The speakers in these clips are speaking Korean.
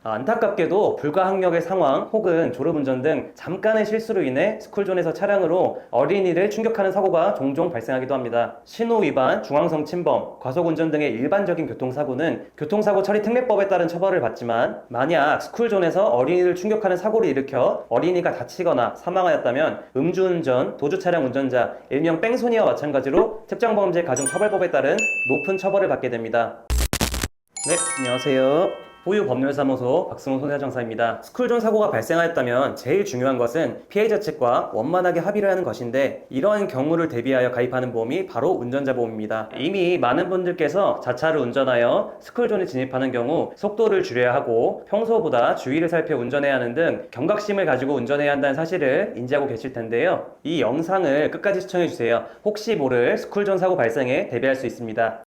안타깝게도 불가항력의 상황 혹은 졸음운전 등 잠깐의 실수로 인해 스쿨존에서 차량으로 어린이를 충격하는 사고가 종종 발생하기도 합니다. 신호 위반, 중앙선 침범, 과속운전 등의 일반적인 교통사고는 교통사고 처리 특례법에 따른 처벌을 받지만 만약 스쿨존에서 어린이를 충격하는 사고를 일으켜 어린이가 다치거나 사망하였다면 음주운전, 도주차량 운전자, 일명 뺑소니와 마찬가지로 특정범죄 가중처벌법에 따른 높은 처벌을 받게 됩니다. 네, 안녕하세요. 호유법률사무소 박승훈 손해정사입니다. 스쿨존 사고가 발생하였다면 제일 중요한 것은 피해자 측과 원만하게 합의를 하는 것인데 이러한 경우를 대비하여 가입하는 보험이 바로 운전자 보험입니다. 이미 많은 분들께서 자차를 운전하여 스쿨존에 진입하는 경우 속도를 줄여야 하고 평소보다 주의를 살펴 운전해야 하는 등 경각심을 가지고 운전해야 한다는 사실을 인지하고 계실 텐데요. 이 영상을 끝까지 시청해주세요. 혹시 모를 스쿨존 사고 발생에 대비할 수 있습니다.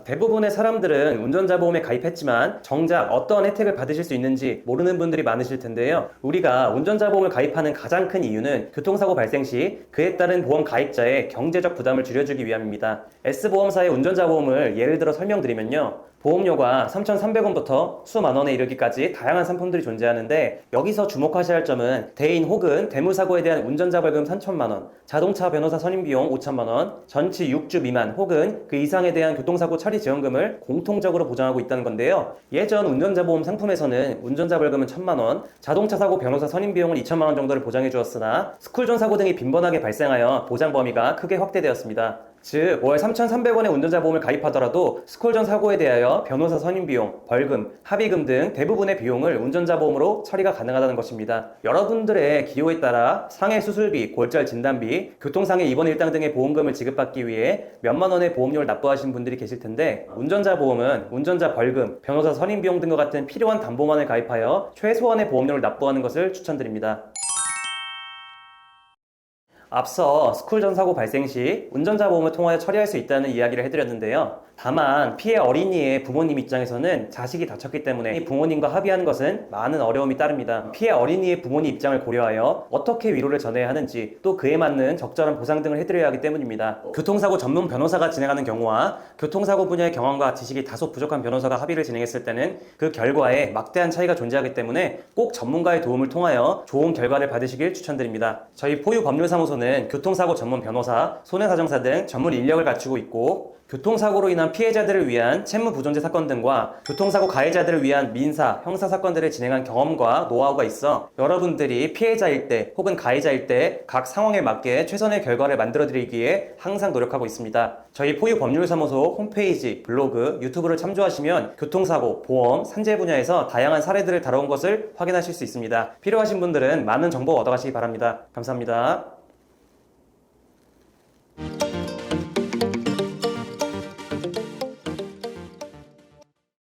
대부분의 사람들은 운전자 보험에 가입했지만 정작 어떤 혜택을 받으실 수 있는지 모르는 분들이 많으실 텐데요. 우리가 운전자 보험을 가입하는 가장 큰 이유는 교통사고 발생 시 그에 따른 보험 가입자의 경제적 부담을 줄여주기 위함입니다. S보험사의 운전자 보험을 예를 들어 설명드리면요. 보험료가 3,300원부터 수만 원에 이르기까지 다양한 상품들이 존재하는데 여기서 주목하셔야 할 점은 대인 혹은 대무사고에 대한 운전자 벌금 3천만 원, 자동차 변호사 선임 비용 5천만 원, 전치 6주 미만 혹은 그 이상에 대한 교통사고 처리 지원금을 공통적으로 보장하고 있다는 건데요. 예전 운전자 보험 상품에서는 운전자 벌금은 1,000만 원, 자동차 사고 변호사 선임 비용은 2천만 원 정도를 보장해 주었으나 스쿨존 사고 등이 빈번하게 발생하여 보장 범위가 크게 확대되었습니다. 즉, 월 3,300원의 운전자 보험을 가입하더라도 스쿨존 사고에 대하여 변호사 선임 비용, 벌금, 합의금 등 대부분의 비용을 운전자 보험으로 처리가 가능하다는 것입니다. 여러분들의 기호에 따라 상해 수술비, 골절 진단비, 교통상해 입원 일당 등의 보험금을 지급받기 위해 몇만 원의 보험료를 납부하신 분들이 계실 텐데 운전자 보험은 운전자 벌금, 변호사 선임 비용 등과 같은 필요한 담보만을 가입하여 최소한의 보험료를 납부하는 것을 추천드립니다. 앞서 스쿨존 사고 발생 시 운전자 보험을 통하여 처리할 수 있다는 이야기를 해드렸는데요. 다만 피해 어린이의 부모님 입장에서는 자식이 다쳤기 때문에 부모님과 합의하는 것은 많은 어려움이 따릅니다. 피해 어린이의 부모님 입장을 고려하여 어떻게 위로를 전해야 하는지 또 그에 맞는 적절한 보상 등을 해드려야 하기 때문입니다. 교통사고 전문 변호사가 진행하는 경우와 교통사고 분야의 경험과 지식이 다소 부족한 변호사가 합의를 진행했을 때는 그 결과에 막대한 차이가 존재하기 때문에 꼭 전문가의 도움을 통하여 좋은 결과를 받으시길 추천드립니다. 저희 포유법률사무소는 교통사고 전문 변호사, 손해사정사 등 전문 인력을 갖추고 있고 교통사고로 인한 피해자들을 위한 채무부존재 사건 등과 교통사고 가해자들을 위한 민사, 형사 사건들을 진행한 경험과 노하우가 있어 여러분들이 피해자일 때 혹은 가해자일 때 각 상황에 맞게 최선의 결과를 만들어드리기 위해 항상 노력하고 있습니다. 저희 포유법률사무소 홈페이지, 블로그, 유튜브를 참조하시면 교통사고, 보험, 산재 분야에서 다양한 사례들을 다뤄온 것을 확인하실 수 있습니다. 필요하신 분들은 많은 정보 얻어가시기 바랍니다. 감사합니다.